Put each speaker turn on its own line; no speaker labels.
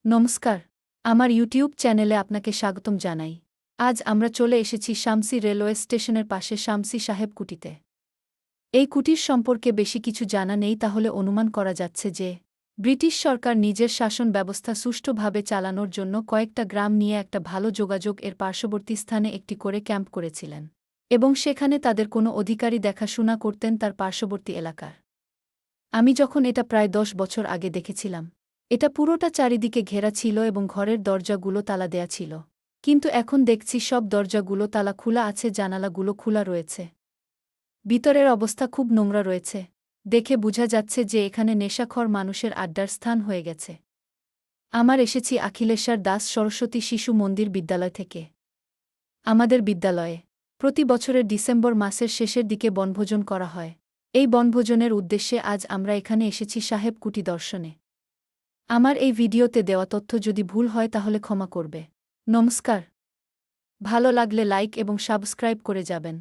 নমস্কার, আমার ইউটিউব চ্যানেলে আপনাকে স্বাগতম জানাই। আজ আমরা চলে এসেছি শামসি রেলওয়ে স্টেশনের পাশে শামসি সাহেব কুটিতে। এই কুটির সম্পর্কে বেশি কিছু জানা নেই, তাহলে অনুমান করা যাচ্ছে যে ব্রিটিশ সরকার নিজের শাসন ব্যবস্থা সুষ্ঠুভাবে চালানোর জন্য কয়েকটা গ্রাম নিয়ে একটা ভালো যোগাযোগ এর পার্শ্ববর্তী স্থানে একটি করে ক্যাম্প করেছিলেন এবং সেখানে তাদের কোনো অধিকারী দেখাশোনা করতেন তার পার্শ্ববর্তী এলাকার। আমি যখন এটা প্রায় 10 বছর আগে দেখেছিলাম, এটা পুরোটা চারিদিকে ঘেরা ছিল এবং ঘরের দরজাগুলো তালা দেয়া ছিল। কিন্তু এখন দেখছি সব দরজাগুলো তালা খোলা আছে, জানালাগুলো খোলা রয়েছে। ভিতরের অবস্থা খুব নোংরা রয়েছে। দেখে বোঝা যাচ্ছে যে এখানে নেশাখর মানুষের আড্ডার স্থান হয়ে গেছে। আমার এসেছি অখিলেশ্বর দাস সরস্বতী শিশু মন্দির বিদ্যালয় থেকে। আমাদের বিদ্যালয়ে প্রতি বছরের ডিসেম্বর মাসের শেষের দিকে বনভোজন করা হয়। এই বনভোজনের উদ্দেশ্যে আজ আমরা এখানে এসেছি সাহেব কুটি দর্শনে। আমার এই ভিডিওতে দেওয়া তথ্য যদি ভুল হয় তাহলে ক্ষমা করবে। নমস্কার। ভালো লাগলে লাইক এবং সাবস্ক্রাইব করে যাবেন।